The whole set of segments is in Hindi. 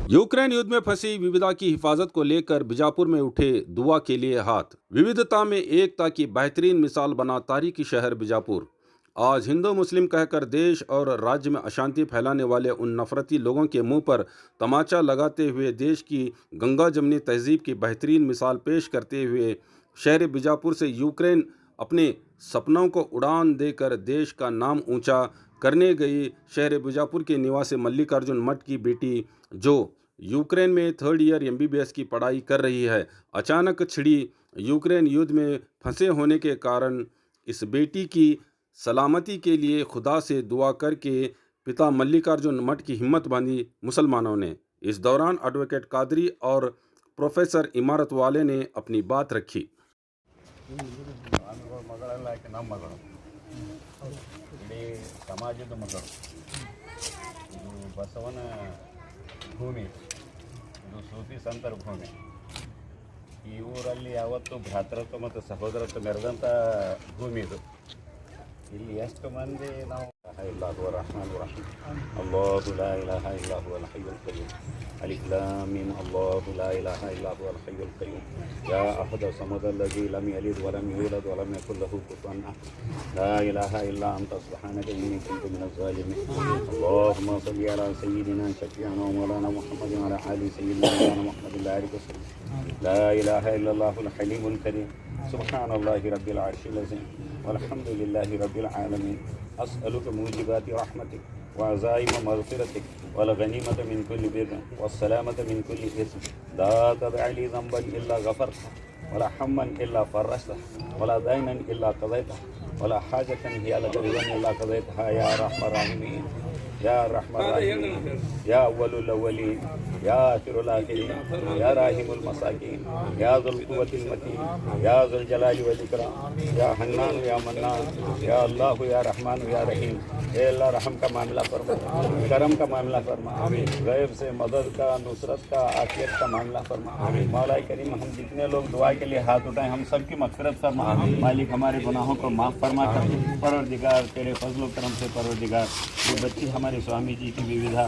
यूक्रेन युद्ध में फंसी विविधता की हिफाजत को लेकर बीजापुर में उठे दुआ के लिए हाथ। विविधता में एकता की बेहतरीन मिसाल बना तारीखी शहर बीजापुर। आज हिंदू मुस्लिम कहकर देश और राज्य में अशांति फैलाने वाले उन नफरती लोगों के मुंह पर तमाचा लगाते हुए देश की गंगा जमनी तहजीब की बेहतरीन मिसाल पेश करते हुए शहर बीजापुर से यूक्रेन अपने सपनों को उड़ान देकर देश का नाम ऊंचा करने गई शहर बीजापुर के निवासी मल्लिकार्जुन मठ की बेटी, जो यूक्रेन में 3rd ईयर MBBS की पढ़ाई कर रही है, अचानक छिड़ी यूक्रेन युद्ध में फंसे होने के कारण इस बेटी की सलामती के लिए खुदा से दुआ करके पिता मल्लिकार्जुन मठ की हिम्मत बांधी मुसलमानों ने। इस दौरान एडवोकेट कादरी और प्रोफेसर इमारत वाले ने अपनी बात रखी। ಇಡೀ ಸಮಾಜದ ಮಗಳು, ಇದು ಬಸವನ ಭೂಮಿ, ಇದು ಸೂಫಿ ಸಂತರ ಭೂಮಿ. ಈ ಊರಲ್ಲಿ ಯಾವತ್ತೂ ಭ್ರಾತೃತ್ವ ಮತ್ತು ಸಹೋದರತ್ವ ಮೆರೆದಂಥ ಭೂಮಿ ಇದು. ಇಲ್ಲಿ ಎಷ್ಟು ಮಂದಿ ನಾವು ಅಲ್ಲಾಹು ರಹಮಾನ್ ರಹೀಮ್, ಅಲ್ಲಾಹು ಲಾ ಇಲಾಹ ಇಲ್ಲಾ ಹುವಲ್ ಹಯ್ಯುಲ್ ಕಯ್ಯೂಮ್, ಅಲಿಫ್ ಲಾಮ್ ಮೀಮ್, ಅಲ್ಲಾಹು ಲಾ ಇಲಾಹ ಇಲ್ಲಾ ಹುವಲ್ ಹಯ್ಯುಲ್ ಕಯ್ಯೂಮ್, ಯಾ ಅಹದ ಸಮದ ಅಲ್ಲಜೀ ಲಮ್ ಯಲಿದ್ ವಲಮ್ ಯೂಲದ್ ವಲಮ್ ಯಕುಲ್ ಲಹು ಕುಫುವನ್ ಅಹದ್, ಲಾ ಇಲಾಹ ಇಲ್ಲಾ ಅಂತ ಸುಬ್ಹಾನಕ ಇನ್ನೀ ಕುಂತು ಮಿನಜ್ ಝಾಲಿಮೀನ್. ಅಲ್ಲಾಹುಮ್ಮ ಸಲ್ಲಿ ಅಲಾ ಸಯ್ಯಿದಿನಾ ಶಫೀಅನಾ ವ ಮೌಲಾನಾ ಮುಹಮ್ಮದಿನ್ ವಅಲಾ ಆಲಿ ಸಯ್ಯಿದಿನಾ ಮೌಲಾನಾ ಮುಹಮ್ಮದಿನ್ ಬಾರಿಕ್ ವಸಲ್ಲಂ. ಲಾ ಇಲಾಹ ಇಲ್ಲಲ್ಲಾಹುಲ್ ಹಲೀಮುಲ್ ಕರೀಮ್, ಸುಬ್ಹಾನಲ್ಲಾಹಿ ರಬ್ಬಿಲ್ ಅರ್ಶಿಲ್ ಅಝೀಮ್, वल्हम्दुलिल्लाहि रब्बिल आलमीन. अस्अलुका मूजिबाति रहमतिक व अज़ाइम मग़फ़िरतिक वल गनीमत मिन कुल्लि बिर्र वस्सलामत मिन कुल्लि इस्म, ला तदअ ली ज़ंबन इल्ला गफ़रतह वला हम्मन इल्ला फ़र्रजतह वला दैनन इल्ला क़ज़यतह वला हाजतन हिय लक रिज़न इल्ला क़ज़यतहा या रहमान राहिमीन, या रहमान राहिमीन, या अव्वलुल अव्वलीन, या आखिरुल आखिरीन, या राहिमुल मसाकीन, या ज़ुल क़ुव्वतिल मतीन, या ज़ुल जलाली वल इकराम, या हन्नान या मन्नान, या अल्लाह या रहमान या रहीम. ए अल्लाह रहम का मामला फरमा, करम का मामला फरमा, गैब से मदद का, नुसरत का, आफियत का मामला फरमा. मौला करीम, हम जितने लोग दुआ के लिए हाथ उठाएं, हम सब की मग़फ़िरत फरमा. मालिक, हमारे गुनाहों को माफ़ फरमा कर. परवरदिगार, तेरे फजल व करम से परवरदिगार, ये बच्ची हमारे स्वामी जी की विविधा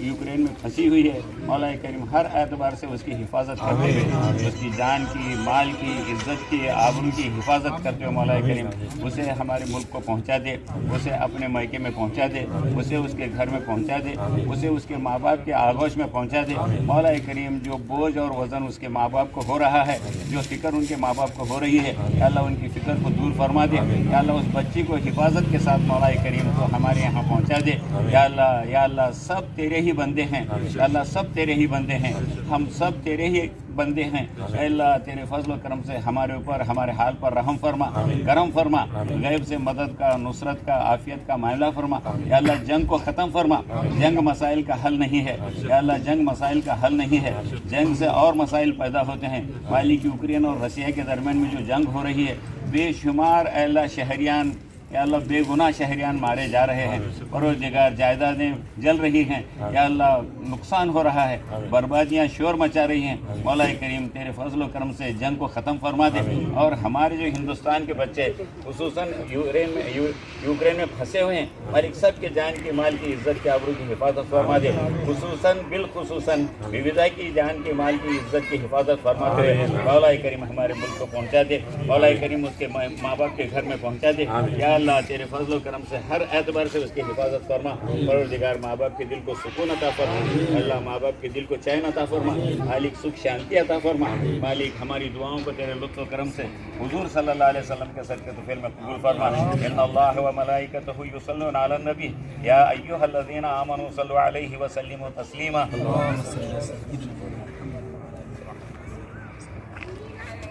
यूक्रेन में फंसी हुई है, मौला करीम हर एतबार से उसकी हिफाजत करते हुए, उसकी जान की, माल की, इज़्ज़त की, आबरू की हिफाजत करते हुए मौला करीम उसे हमारे मुल्क को पहुंचा दे, उसे अपने मायके में पहुंचा दे, उसे उसके घर में पहुंचा दे, उसे उसके माँ बाप के आगोश में पहुंचा दे. मौला करीम, जो बोझ और वज़न उसके माँ बाप को हो रहा है, जो फ़िक्र उनके माँ बाप को हो रही है, या अल्लाह उनकी फ़िक्र को दूर फरमा दे. या अल्लाह उस बच्ची को हिफाजत के साथ मौला करीम को हमारे यहाँ पहुँचा दे. या अल्लाह सब तेरे ही बंदे हैं, या अल्लाह सब तेरे ही बंदे हैं, हम सब तेरे ही बंदे हैं. अल्लाह तेरे फजल व करम से हमारे ऊपर, हमारे हाल पर रहम फरमा, करम फरमा. गैब से मदद का, नुसरत का, आफियत का मामला फरमा. या अल्लाह जंग को ख़त्म फरमा. जंग मसाइल का हल नहीं है, या अल्लाह जंग मसाइल का हल नहीं है. जंग से और मसाइल पैदा होते हैं. मालिक, यूक्रेन और रसिया के दरमियान में जो जंग हो रही है, बेशुमार अल्लाह शहरियान, या अल्लाह बेगुनाह शहरियान मारे जा रहे हैं. परवरदिगार, जायदादें जल रही हैं. या अल्लाह नुकसान हो रहा है, बर्बादियाँ शोर मचा रही हैं. मौला करीम तेरे फजल व करम से जंग को ख़त्म फरमा दे. और हमारे जो हिंदुस्तान के बच्चे खुसूसन यूक्रेन में फंसे हुए हैं, मालिक सब के जान की, माल की, इज़्ज़त की, आबरू की हिफाजत फरमा दे. खुसूसन बिलखुसूसन विविधा की जान की, माल की, इज़्ज़त की हिफाजत फरमाते हुए मौला करीम हमारे मुल्क को पहुँचा दे. मौला करीम उसके माँ बाप के घर में पहुँचा दे. या अल्लाह तेरे फजल करम से हर एतबार से उसकी हिफाजत फरमा. परवरदिगार, माँ बाप के दिल को सुकून अता फरमा. अल्लाह माँ बाप के दिल को चैन अता फरमा. मालिक, सुख शांति अता फरमा. मालिक, हमारी दुआओं को तेरे लुत्फ़ व करम से हुजूर सल्लल्लाहु अलैहि वसल्लम के सदक़े तुफ़ैल में कबूल फरमा. इन्नल्लाह व मलाइकतहु युसल्लूना अलन नबी या अय्युहल्लज़ीना आमनू सल्लु अलैहि व सल्लिमू तस्लीमा.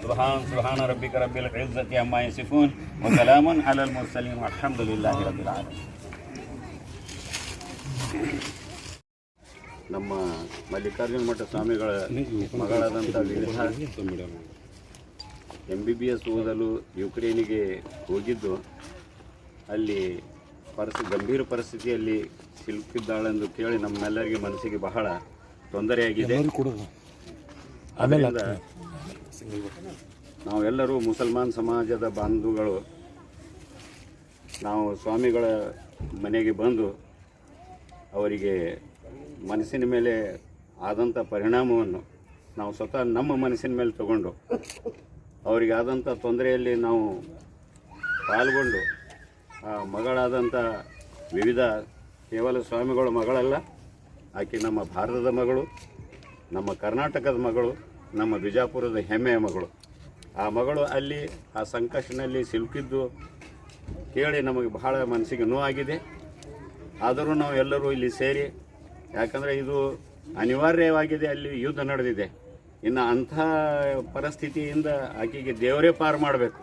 सुबहान रब्बिक रब्बिल इज़्ज़ति अम्मा यसिफून व सलामुन अलल मुरसलीन वल्हम्दुलिल्लाहि रब्बिल आलमीन. ನಮ್ಮ ಮಲ್ಲಿಕಾರ್ಜುನ ಮಠ ಸ್ವಾಮಿಗಳ ಮಗಳಾದಂಥ ವಿವಿಧಾ MBBS ಓದಲು ಯುಕ್ರೇನಿಗೆ ಹೋಗಿದ್ದು, ಅಲ್ಲಿ ಗಂಭೀರ ಪರಿಸ್ಥಿತಿಯಲ್ಲಿ ಸಿಲುಕಿದ್ದಾಳೆಂದು ಕೇಳಿ ನಮ್ಮೆಲ್ಲರಿಗೆ ಮನಸ್ಸಿಗೆ ಬಹಳ ತೊಂದರೆಯಾಗಿದೆ. ಅದರಿಂದ ನಾವೆಲ್ಲರೂ ಮುಸಲ್ಮಾನ್ ಸಮಾಜದ ಬಾಂಧವಗಳು ನಾವು ಸ್ವಾಮಿಗಳ ಮನೆಗೆ ಬಂದು ಅವರಿಗೆ ಮನಸ್ಸಿನ ಮೇಲೆ ಆದಂಥ ಪರಿಣಾಮವನ್ನು ನಾವು ಸ್ವತಃ ನಮ್ಮ ಮನಸ್ಸಿನ ಮೇಲೆ ತಗೊಂಡು ಅವರಿಗೆ ಆದಂಥ ತೊಂದರೆಯಲ್ಲಿ ನಾವು ಪಾಲ್ಗೊಂಡು ಆ ಮಗಳಾದಂಥ ವಿವಿಧ ಕೇವಲ ಸ್ವಾಮಿಗಳ ಮಗಳಲ್ಲ, ಆಕೆ ನಮ್ಮ ಭಾರತದ ಮಗಳು, ನಮ್ಮ ಕರ್ನಾಟಕದ ಮಗಳು, ನಮ್ಮ ಬಿಜಾಪುರದ ಹೆಮ್ಮೆಯ ಮಗಳು. ಆ ಮಗಳು ಅಲ್ಲಿ ಆ ಸಂಕಷ್ಟನಲ್ಲಿ ಸಿಲುಕಿದ್ದು ಕೇಳಿ ನಮಗೆ ಬಹಳ ಮನಸ್ಸಿಗೆ ನೋವಾಗಿದೆ. ಆದರೂ ನಾವು ಎಲ್ಲರೂ ಇಲ್ಲಿ ಸೇರಿ, ಯಾಕಂದರೆ ಇದು ಅನಿವಾರ್ಯವಾಗಿದೆ, ಅಲ್ಲಿ ಯುದ್ಧ ನಡೆದಿದೆ. ಇನ್ನು ಅಂಥ ಪರಿಸ್ಥಿತಿಯಿಂದ ಆಕೆಗೆ ದೇವರೇ ಪಾರು ಮಾಡಬೇಕು.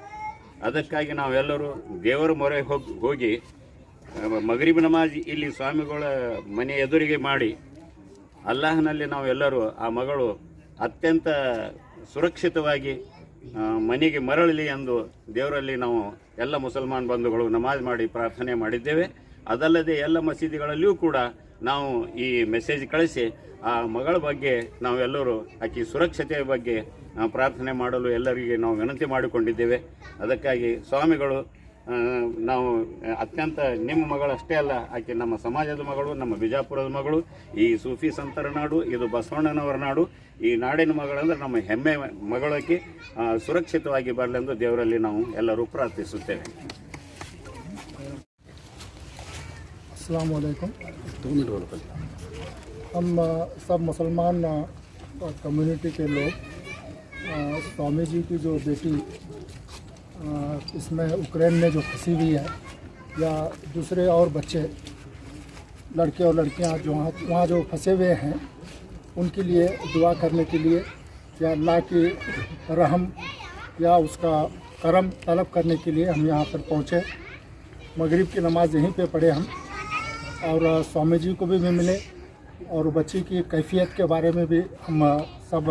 ಅದಕ್ಕಾಗಿ ನಾವೆಲ್ಲರೂ ದೇವರ ಮೊರೆ ಹೋಗಿ ಮಗರಿಬ್ ನಮಾಜ್ ಇಲ್ಲಿ ಸ್ವಾಮಿಗಳ ಮನೆ ಎದುರಿಗೆ ಮಾಡಿ ಅಲ್ಲಾಹನಲ್ಲಿ ನಾವೆಲ್ಲರೂ ಆ ಮಗಳು ಅತ್ಯಂತ ಸುರಕ್ಷಿತವಾಗಿ ಮನೆಗೆ ಮರಳಲಿ ಎಂದು ದೇವರಲ್ಲಿ ನಾವು ಎಲ್ಲ ಮುಸಲ್ಮಾನ್ ಬಂಧುಗಳು ನಮಾಜ್ ಮಾಡಿ ಪ್ರಾರ್ಥನೆ ಮಾಡಿದ್ದೇವೆ. ಅದಲ್ಲದೆ ಎಲ್ಲ ಮಸೀದಿಗಳಲ್ಲಿಯೂ ಕೂಡ ನಾವು ಈ ಮೆಸೇಜ್ ಕಳಿಸಿ ಆ ಮಗಳ ಬಗ್ಗೆ ನಾವೆಲ್ಲರೂ ಆಕೆ ಸುರಕ್ಷತೆಯ ಬಗ್ಗೆ ಪ್ರಾರ್ಥನೆ ಮಾಡಲು ಎಲ್ಲರಿಗೆ ನಾವು ವಿನಂತಿ ಮಾಡಿಕೊಂಡಿದ್ದೇವೆ. ಅದಕ್ಕಾಗಿ ಸ್ವಾಮಿಗಳು ನಾವು ಅತ್ಯಂತ ನಿಮ್ಮ ಮಗಳಷ್ಟೇ ಅಲ್ಲ, ಆಕೆ ನಮ್ಮ ಸಮಾಜದ ಮಗಳು, ನಮ್ಮ ಬಿಜಾಪುರದ ಮಗಳು, ಈ ಸೂಫಿ ಸಂತರ ನಾಡು, ಇದು ಬಸವಣ್ಣನವರ ನಾಡು. ಈ ನಾಡಿನ ಮಗಳಂದ್ರೆ ನಮ್ಮ ಹೆಮ್ಮೆ ಮಗಳಕ್ಕೆ ಸುರಕ್ಷಿತವಾಗಿ ಬರಲೆಂದು ದೇವರಲ್ಲಿ ನಾವು ಎಲ್ಲರೂ ಪ್ರಾರ್ಥಿಸುತ್ತೇವೆ. अस्सलाम वालेकुम। हम सब मुसलमान कम्युनिटी के लोग स्वामी जी की जो बेटी इसमें यूक्रेन में जो फंसी हुई है या दूसरे और बच्चे लड़के और लड़कियां जो वहाँ जो फंसे हुए हैं उनके लिए दुआ करने के लिए या अल्लाह की रहम या उसका करम तलब करने के लिए हम यहाँ पर पहुँचे। मगरिब की नमाज़ यहीं पे पढ़े हम, और स्वामी जी को भी मिले और बच्ची की कैफियत के बारे में भी हम सब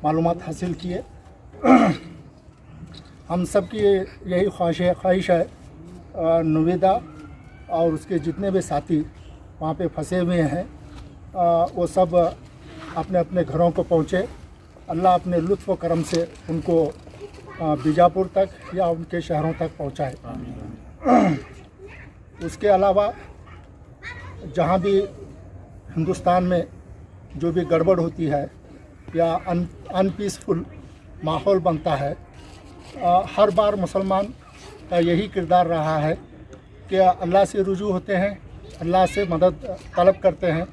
मालूमात हासिल किए। हम सब की यही ख्वाहिश है नुविदा और उसके जितने भी साथी वहाँ पे फंसे हुए हैं वो सब अपने अपने घरों को पहुँचे। अल्लाह अपने लुत्फ़ व करम से उनको बीजापुर तक या उनके शहरों तक पहुँचाए। उसके अलावा जहाँ भी हिंदुस्तान में जो भी गड़बड़ होती है या अनपीसफुल माहौल बनता है, हर बार मुसलमान का यही किरदार रहा है कि अल्लाह से रुजू होते हैं, अल्लाह से मदद तलब करते हैं।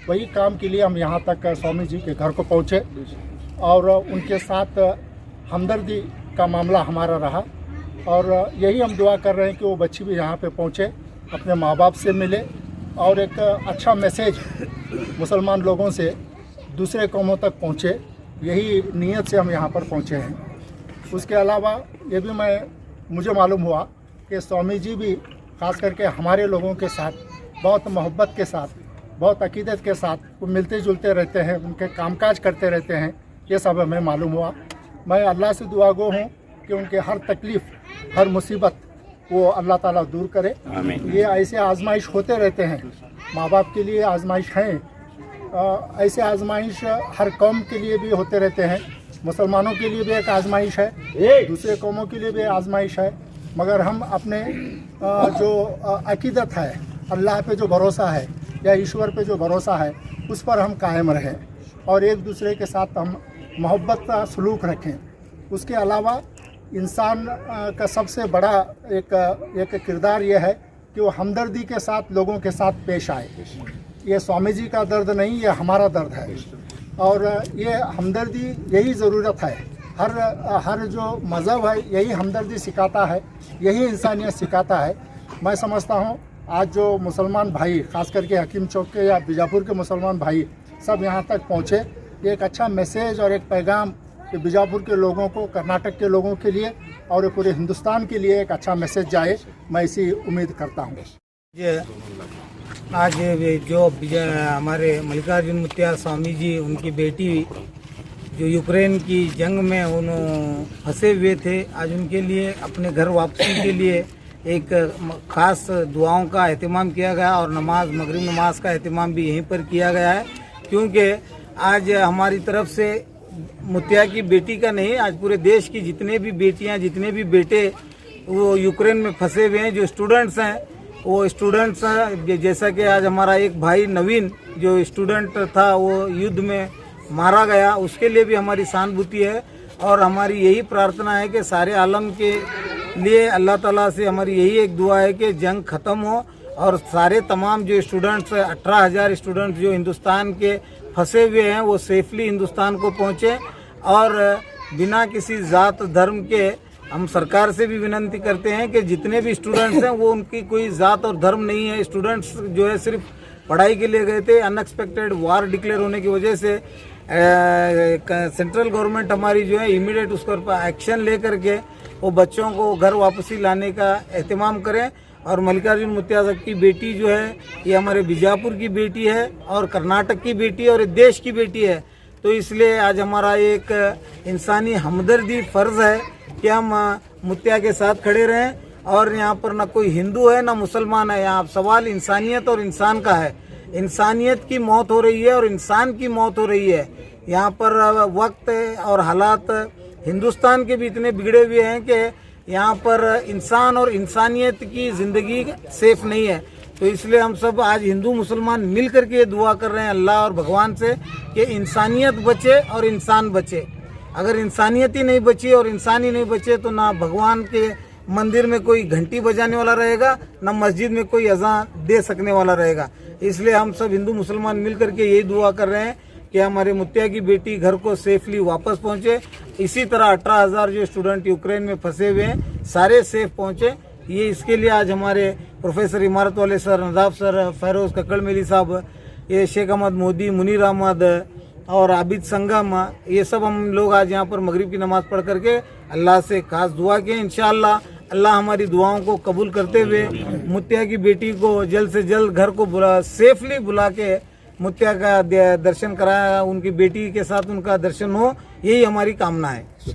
वही काम के लिए हम यहाँ तक स्वामी जी के घर को पहुँचे और उनके साथ हमदर्दी का मामला हमारा रहा, और यही हम दुआ कर रहे हैं कि वो बच्ची भी यहाँ पे पहुँचे, अपने माँ बाप से मिले और एक अच्छा मैसेज मुसलमान लोगों से दूसरे कौमों तक पहुँचे। यही नीयत से हम यहाँ पर पहुँचे हैं। उसके अलावा ये भी मुझे मालूम हुआ कि स्वामी जी भी ख़ास करके हमारे लोगों के साथ बहुत मोहब्बत के साथ, बहुत अकीदत के साथ वो मिलते जुलते रहते हैं, उनके कामकाज करते रहते हैं। ये सब हमें मालूम हुआ। मैं अल्लाह से दुआगो हूँ कि उनके हर तकलीफ़, हर मुसीबत वो अल्लाह ताला दूर करे। ये ऐसे आजमाइश होते रहते हैं, माँ बाप के लिए आजमाइश हैं, ऐसे आजमाइश हर कौम के लिए भी होते रहते हैं। मुसलमानों के लिए भी एक आजमाइश है, दूसरे कौमों के लिए भी आजमाइश है, मगर हम अपने जो अकीदत है, अल्लाह पे जो भरोसा है या ईश्वर पे जो भरोसा है, उस पर हम कायम रहें और एक दूसरे के साथ हम मोहब्बत का सलूक रखें। उसके अलावा इंसान का सबसे बड़ा एक किरदार ये है कि वो हमदर्दी के साथ लोगों के साथ पेश आए। ये स्वामी जी का दर्द नहीं, ये हमारा दर्द है, और ये हमदर्दी यही ज़रूरत है। हर जो मज़हब है यही हमदर्दी सिखाता है, यही इंसानियत सिखाता है। मैं समझता हूँ आज जो मुसलमान भाई, ख़ास करके हकीम चौक के या बीजापुर के मुसलमान भाई सब यहाँ तक पहुँचे, ये एक अच्छा मैसेज और एक पैगाम कि बीजापुर के लोगों को, कर्नाटक के लोगों के लिए और पूरे हिंदुस्तान के लिए एक अच्छा मैसेज जाए, मैं इसी उम्मीद करता हूँ। आज जो हमारे मल्लिकार्जुन मुत्याल स्वामी जी, उनकी बेटी जो यूक्रेन की जंग में उन्होंने फंसे हुए थे, आज उनके लिए अपने घर वापसी के लिए एक ख़ास दुआओं का एहतमाम किया गया और मगरिब नमाज का एहतमाम भी यहीं पर किया गया है। क्योंकि आज हमारी तरफ से मुत्या की बेटी का नहीं, आज पूरे देश की जितने भी बेटियां, जितने भी बेटे वो यूक्रेन में फंसे हुए हैं, जो स्टूडेंट्स हैं, वो स्टूडेंट्स, जैसा कि आज हमारा एक भाई नवीन जो स्टूडेंट था वो युद्ध में मारा गया, उसके लिए भी हमारी सहानुभूति है। और हमारी यही प्रार्थना है कि सारे आलम के लिए अल्लाह ताला से हमारी यही एक दुआ है कि जंग ख़त्म हो और सारे तमाम जो स्टूडेंट्स 18,000 स्टूडेंट्स जो हिंदुस्तान के फंसे हुए हैं वो सेफली हिंदुस्तान को पहुँचे। और बिना किसी ज़ात धर्म के हम सरकार से भी विनती करते हैं कि जितने भी स्टूडेंट्स हैं वो उनकी कोई ज़ात और धर्म नहीं है। स्टूडेंट्स जो है सिर्फ पढ़ाई के लिए गए थे। अनएक्सपेक्टेड वार डिक्लेयर होने की वजह से सेंट्रल गवर्नमेंट हमारी जो है इमीडिएट उसके ऊपर एक्शन ले करके वो बच्चों को घर वापसी लाने का एहतमाम करें। और मल्लिकार्जुन मुत्या साहब की बेटी जो है ये हमारे बीजापुर की बेटी है और कर्नाटक की बेटी है और देश की बेटी है। तो इसलिए आज हमारा एक इंसानी हमदर्दी फ़र्ज़ है कि हम मुत्या के साथ खड़े रहें। और यहाँ पर ना कोई हिंदू है ना मुसलमान है, यहाँ सवाल इंसानियत और इंसान का है। इंसानियत की मौत हो रही है और इंसान की मौत हो रही है। यहाँ पर वक्त और हालात हिंदुस्तान के भी इतने बिगड़े हुए हैं कि यहाँ पर इंसान और इंसानियत की ज़िंदगी सेफ नहीं है। तो इसलिए हम सब आज हिंदू मुसलमान मिल करके ये दुआ कर रहे हैं अल्लाह और भगवान से कि इंसानियत बचे और इंसान बचे। अगर इंसानियत ही नहीं बची और इंसान ही नहीं बचे तो ना भगवान के मंदिर में कोई घंटी बजाने वाला रहेगा, ना मस्जिद में कोई अज़ान दे सकने वाला रहेगा। इसलिए हम सब हिंदू मुसलमान मिल करके यही दुआ कर रहे हैं कि हमारे मुत्या की बेटी घर को सेफली वापस पहुंचे। इसी तरह 18,000 जो स्टूडेंट यूक्रेन में फंसे हुए हैं सारे सेफ पहुंचे। ये इसके लिए आज हमारे प्रोफेसर इमारत वाले सर, नदाफ सर, फैरोज़ कक्कड़ मेली साहब, ये शेख अहमद मोदी, मुनीर अहमद और आबिद संगम, ये सब हम लोग आज यहाँ पर मगरिब की नमाज़ पढ़ करके अल्लाह से खास दुआ किए। इंशाअल्लाह अल्लाह हमारी दुआओं को कबूल करते हुए मुत्या की बेटी को जल्द से जल्द घर को सेफली बुला के मुत्या का दर्शन कराया, उनकी बेटी के साथ उनका दर्शन हो, यही हमारी कामना है।